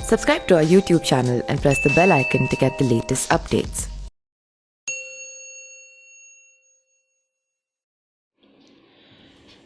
Subscribe to our YouTube channel and press the bell icon to get the latest updates.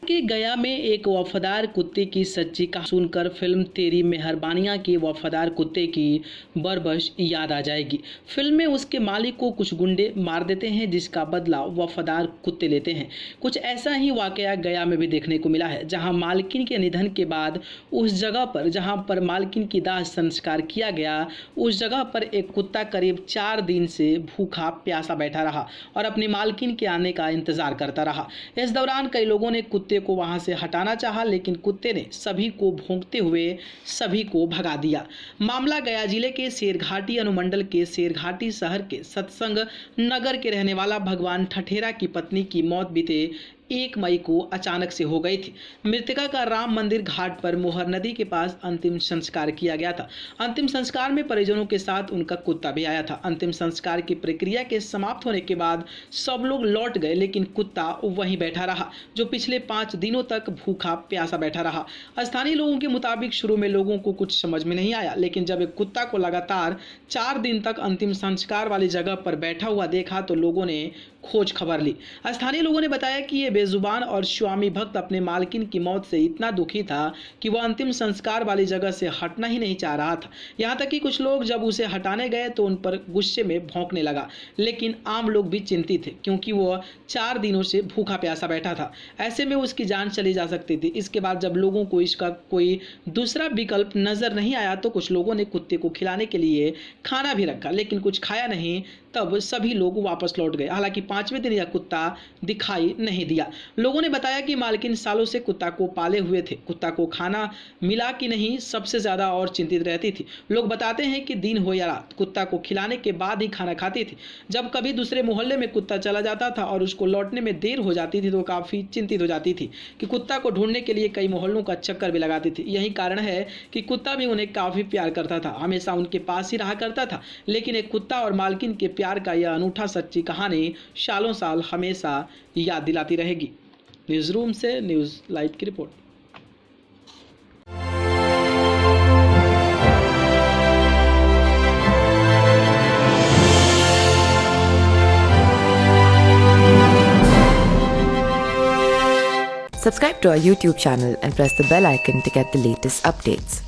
कि गया में एक वफादार कुत्ते की सच्ची कहानी सुनकर फिल्म तेरी मेहरबानियाँ के वफादार कुत्ते की बरबस याद आ जाएगी। फिल्म में उसके मालिक को कुछ गुंडे मार देते हैं, जिसका बदला वफादार कुत्ते लेते हैं। कुछ ऐसा ही वाकया गया में भी देखने को मिला है, जहां मालकिन के निधन के बाद उस जगह पर जहां पर मालकिन की दाह संस्कार किया गया, उस जगह पर एक कुत्ता करीब 4 दिन से भूखा प्यासा बैठा रहा और अपनी मालकिन के आने का इंतजार करता रहा। इस दौरान कई लोगों ने कुत्ते को वहां से हटाना चाहा, लेकिन कुत्ते ने सभी को भौंकते हुए सभी को भगा दिया। मामला गया जिले के शेरघाटी अनुमंडल के शेरघाटी शहर के सत्संग नगर के रहने वाला भगवान ठठेरा की पत्नी की मौत बीते 1 मई को अचानक से हो गई थी। मृतका का राम मंदिर घाट पर मोहर नदी के पास अंतिम संस्कार किया गया था। अंतिम संस्कार में परिजनों के साथ उनका कुत्ता भी आया था। अंतिम संस्कार की प्रक्रिया के समाप्त होने के बाद सब लोग लौट गए, लेकिन कुत्ता वहीं बैठा रहा, जो पिछले 5 दिनों तक भूखा प्यासा बैठा रहा। स्थानीय लोगों के मुताबिक शुरू में लोगों को कुछ समझ में नहीं आया, लेकिन जब एक कुत्ता को लगातार 4 दिन तक अंतिम संस्कार वाली जगह पर बैठा हुआ देखा तो लोगों ने खोज खबर ली। स्थानीय लोगों ने बताया कि ये बेजुबान और स्वामी भक्त अपने मालकिन की मौत से इतना दुखी था कि वह अंतिम संस्कार वाली जगह से हटना ही नहीं चाह रहा था। यहाँ तक कि कुछ लोग जब उसे हटाने गए तो उन पर गुस्से में भौंकने लगा, लेकिन आम लोग भी चिंतित थे क्योंकि वह 4 दिनों से भूखा प्यासा बैठा था। ऐसे में उसकी जान चली जा सकती थी। इसके बाद जब लोगों को इसका कोई दूसरा विकल्प नजर नहीं आया तो कुछ लोगों ने कुत्ते को खिलाने के लिए खाना भी रखा, लेकिन कुछ खाया नहीं। तब सभी लोग वापस लौट गए। हालांकि 5वें दिन यह कुत्ता दिखाई नहीं दिया। लोगों ने बताया कि मालकिन सालों से कुत्ता को पाले हुए थे। कुत्ता को खाना मिला कि नहीं, सबसे ज्यादा और चिंतित रहती थी। लोग बताते हैं कि दिन हो या रात कुत्ता को खिलाने के बाद ही खाना खाती थी। जब कभी दूसरे मोहल्ले में कुत्ता चला जाता था और उसको लौटने में देर हो जाती थी तो काफी चिंतित हो जाती थी कि कुत्ता को ढूंढने के लिए कई मोहल्लों का चक्कर भी लगाती थी। यही कारण है कि कुत्ता भी उन्हें काफी प्यार करता था, हमेशा उनके पास ही रहा करता था। लेकिन एक कुत्ता और मालकिन के प्यार का यह अनूठा सच्ची कहानी सालों साल हमेशा याद दिलाती रहेगी। न्यूज़ रूम से न्यूज़ लाइव की report. Subscribe to our YouTube channel and press the bell icon to get the latest updates.